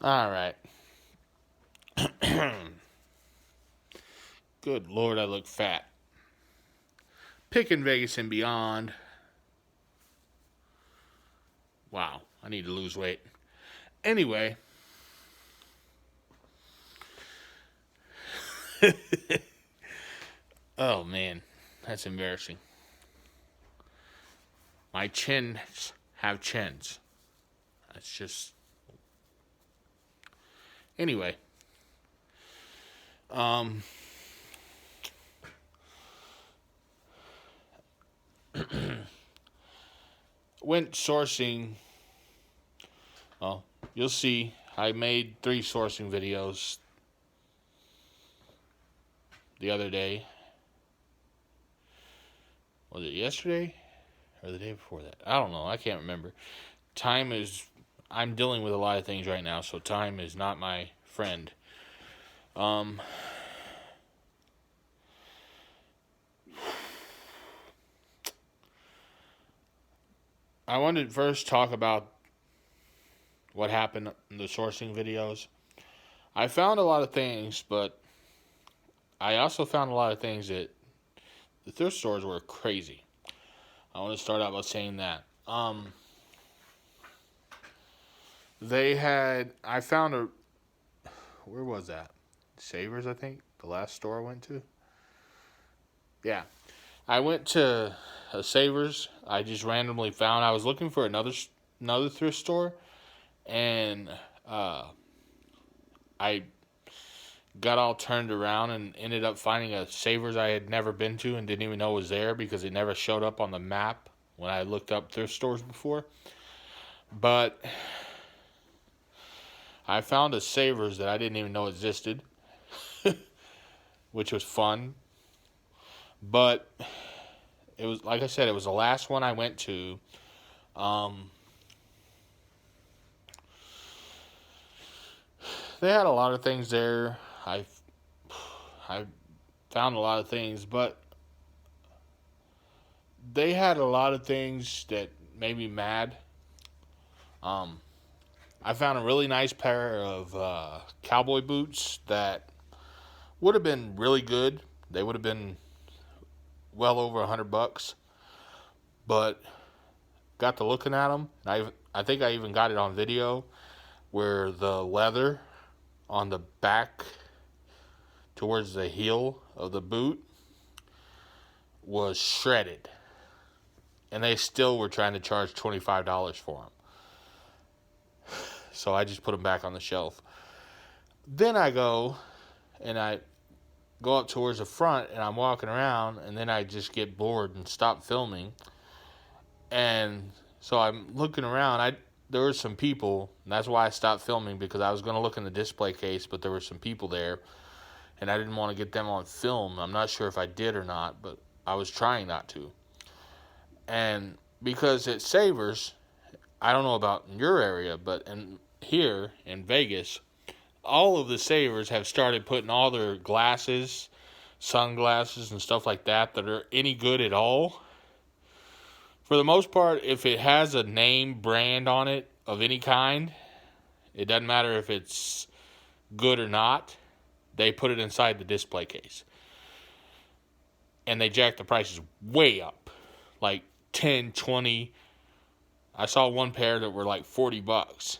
All right. Good Lord, I look fat. Picking Vegas and beyond. Wow, I need to lose weight. Anyway, oh man, that's embarrassing. My chins have chins. That's just. Anyway, um, went sourcing. Well, you'll see. I made 3 sourcing videos the other day. Was it yesterday or the day before that? I don't know. I can't remember. Time is. I'm dealing with a lot of things right now, so time is not my friend. Um, I wanted to first talk about what happened in the sourcing videos. I found a lot of things, but I also found a lot of things that the thrift stores were crazy. I want to start out by saying that. I found where was that? Savers, I think, the last store I went to. Yeah, I went to a Savers. I just randomly found. I was looking for another thrift store, and I got all turned around and ended up finding a Savers I had never been to and didn't even know was there because it never showed up on the map when I looked up thrift stores before. But I found a Savers that I didn't even know existed, which was fun. But it was, like I said, it was the last one I went to. They had a lot of things there. I found a lot of things, but they had a lot of things that made me mad. Um, I found a really nice pair of cowboy boots that would have been really good. They would have been well over $100, but got to looking at them. I think I even got it on video where the leather on the back towards the heel of the boot was shredded, and they still were trying to charge $25 for them. So I just put them back on the shelf. Then I go up towards the front, and I'm walking around, and then I just get bored and stop filming. And so I'm looking around. There were some people, and that's why I stopped filming, because I was going to look in the display case, but there were some people there, and I didn't want to get them on film. I'm not sure if I did or not, but I was trying not to. And because at Savers, I don't know about in your area, but here in Vegas, all of the Savers have started putting all their glasses, sunglasses, and stuff like that are any good at all. For the most part, if it has a name brand on it of any kind, it doesn't matter if it's good or not, they put it inside the display case. And they jack the prices way up. Like 10, 20. I saw one pair that were like $40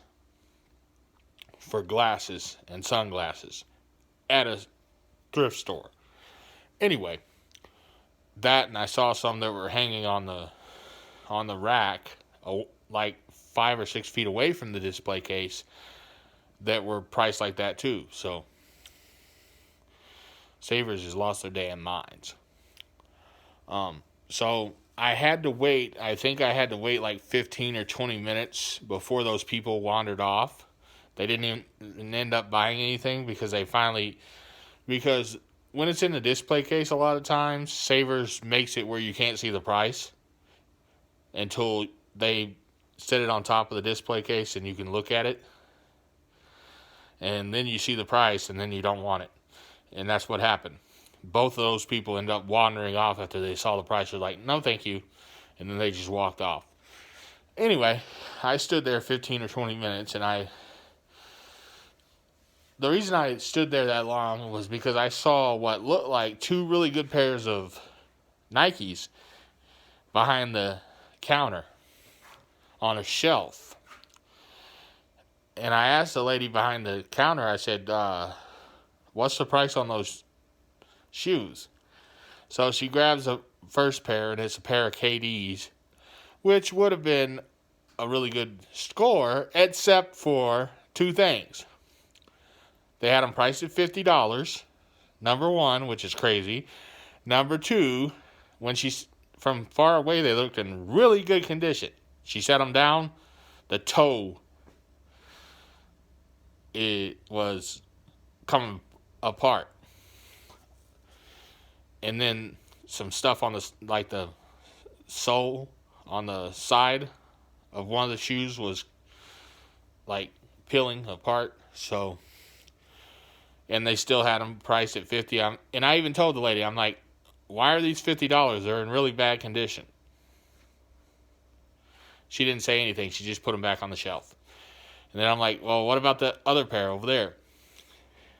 for glasses and sunglasses at a thrift store. Anyway, that, and I saw some that were hanging on the rack, like 5 or 6 feet away from the display case, that were priced like that too. So Savers has lost their damn minds. So I had to wait. I think I had to wait like 15 or 20 minutes before those people wandered off. They didn't even end up buying anything because because when it's in the display case, a lot of times Savers makes it where you can't see the price until they set it on top of the display case and you can look at it. And then you see the price and then you don't want it. And that's what happened. Both of those people ended up wandering off after they saw the price. They're like, no, thank you. And then they just walked off. Anyway, I stood there 15 or 20 minutes, and I the reason I stood there that long was because I saw what looked like two really good pairs of Nikes behind the counter on a shelf. And I asked the lady behind the counter, I said, what's the price on those shoes? So she grabs the first pair, and it's a pair of KDs, which would have been a really good score, except for two things. They had them priced at $50, number one, which is crazy. Number two, when she's from far away, they looked in really good condition. She set them down, the toe, it was coming apart. And then some stuff on the, like the sole on the side of one of the shoes was like peeling apart. So, and they still had them priced at $50. And I even told the lady, I'm like, why are these $50? They're in really bad condition. She didn't say anything. She just put them back on the shelf. And then I'm like, well, what about the other pair over there?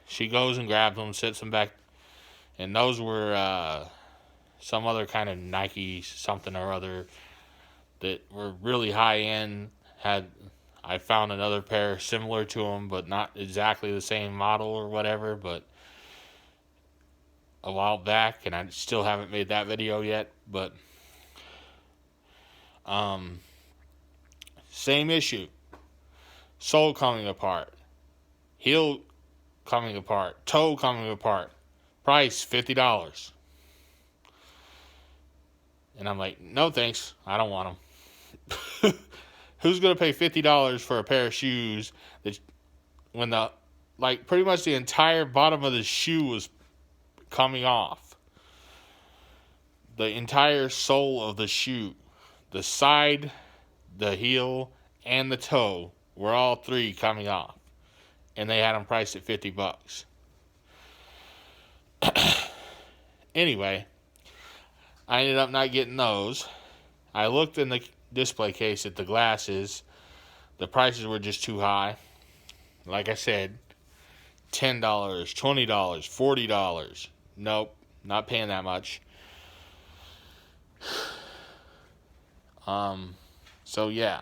She goes and grabs them, sets them back. And those were some other kind of Nike something or other that were really high end. I found another pair similar to them, but not exactly the same model or whatever, but a while back, and I still haven't made that video yet. But same issue. Sole coming apart. Heel coming apart. Toe coming apart. Price $50. And I'm like, no thanks, I don't want them. Who's going to pay $50 for a pair of shoes that when the, like, pretty much the entire bottom of the shoe was coming off? The entire sole of the shoe, the side, the heel, and the toe were all three coming off. And they had them priced at $50. Anyway, I ended up not getting those. I looked in the display case at the glasses. The prices were just too high. Like I said, $10, $20, $40. Nope, not paying that much. So yeah.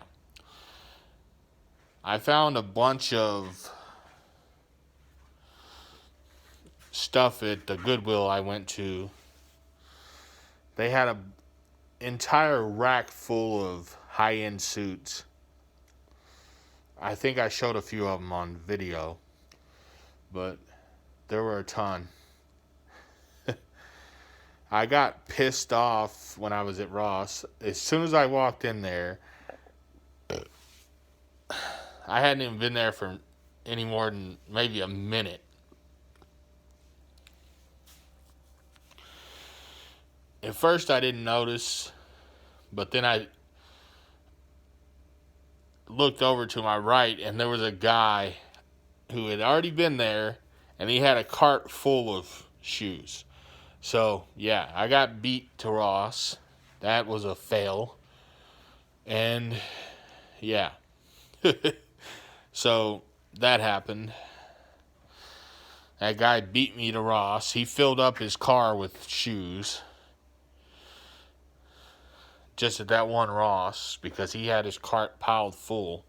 I found a bunch of stuff at the Goodwill I went to. They had an entire rack full of high-end suits. I think I showed a few of them on video, but there were a ton. I got pissed off when I was at Ross. As soon as I walked in there, I hadn't even been there for any more than maybe a minute. At first I didn't notice, but then I looked over to my right, and there was a guy who had already been there, and he had a cart full of shoes. So, yeah, I got beat to Ross. That was a fail. And, yeah. So, that happened. That guy beat me to Ross. He filled up his car with shoes. Just at that one Ross, because he had his cart piled full.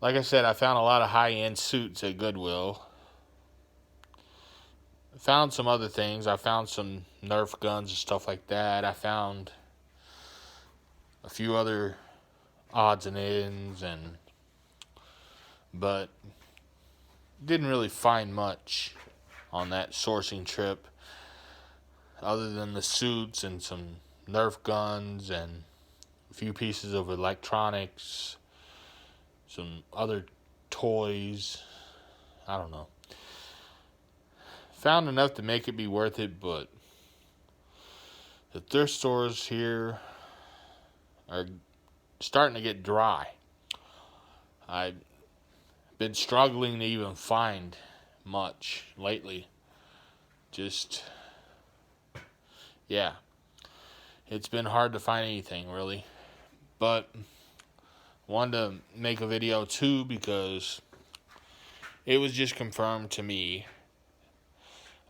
Like I said, I found a lot of high-end suits at Goodwill. I found some other things. I found some Nerf guns and stuff like that. I found a few other odds and ends, but didn't really find much on that sourcing trip other than the suits and some Nerf guns and a few pieces of electronics, some other toys. I don't know. Found enough to make it be worth it, but the thrift stores here are starting to get dry. I've been struggling to even find much lately. Just, yeah. It's been hard to find anything, really. But wanted to make a video too because it was just confirmed to me.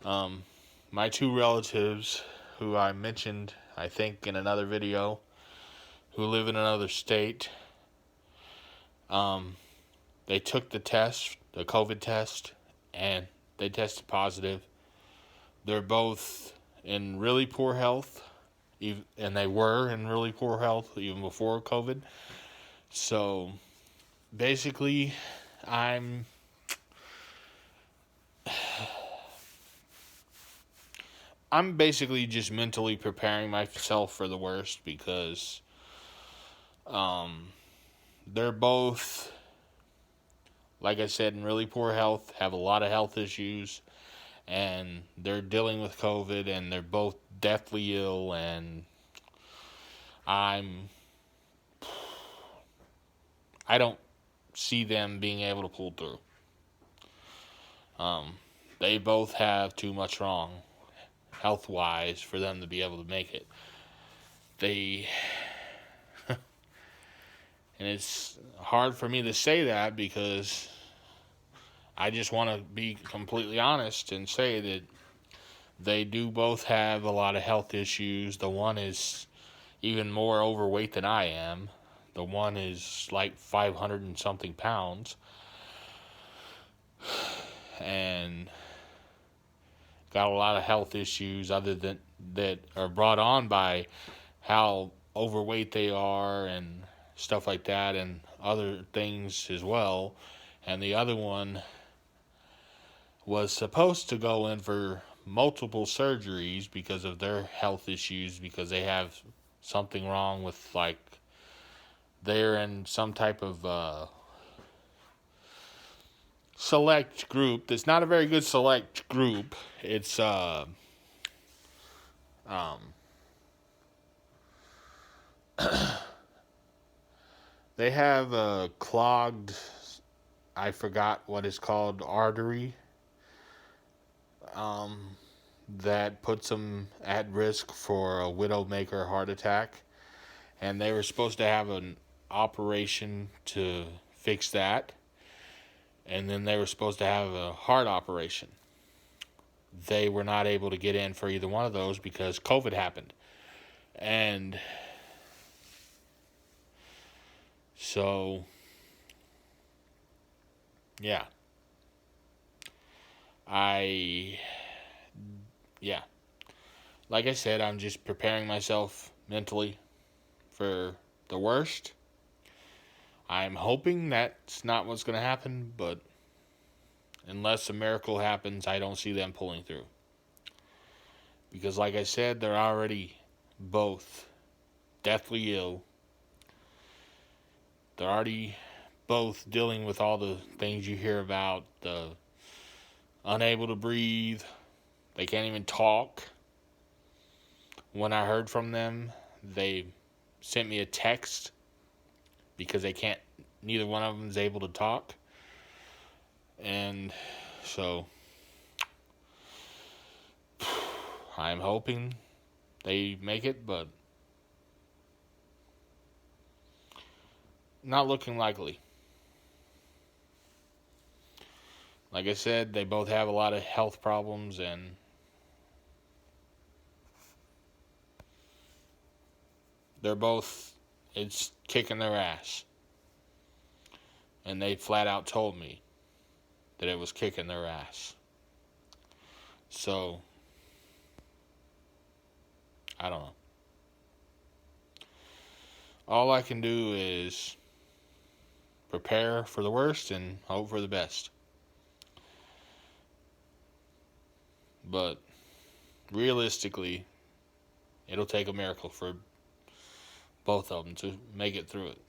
My two relatives, who I mentioned, I think, in another video, who live in another state, they took the test, the COVID test, and they tested positive. They're both in really poor health, and they were in really poor health even before COVID. So basically, I'm basically just mentally preparing myself for the worst because they're both, like I said, in really poor health, have a lot of health issues, and they're dealing with COVID, and they're both deathly ill, and I don't see them being able to pull through. They both have too much wrong health-wise for them to be able to make it. And it's hard for me to say that because I just want to be completely honest and say that they do both have a lot of health issues. The one is even more overweight than I am. The one is like 500 and something pounds. And got a lot of health issues other than that are brought on by how overweight they are and stuff like that, and other things as well. And the other one was supposed to go in for multiple surgeries because of their health issues, because they have something wrong with, like, they're in some type of select group that's not a very good select group. It's they have a clogged, I forgot what it's called, artery, that puts them at risk for a widowmaker heart attack. And they were supposed to have an operation to fix that. And then they were supposed to have a heart operation. They were not able to get in for either one of those because COVID happened. And so, yeah. Like I said, I'm just preparing myself mentally for the worst. I'm hoping that's not what's going to happen, but unless a miracle happens, I don't see them pulling through. Because like I said, they're already both deathly ill. They're already both dealing with all the things you hear about, the unable to breathe. They can't even talk. When I heard from them, they sent me a text because neither one of them is able to talk. And so I'm hoping they make it, but not looking likely. Like I said, they both have a lot of health problems, and it's kicking their ass. And they flat out told me that it was kicking their ass. So, I don't know. All I can do is prepare for the worst and hope for the best. But realistically, it'll take a miracle for both of them to make it through it.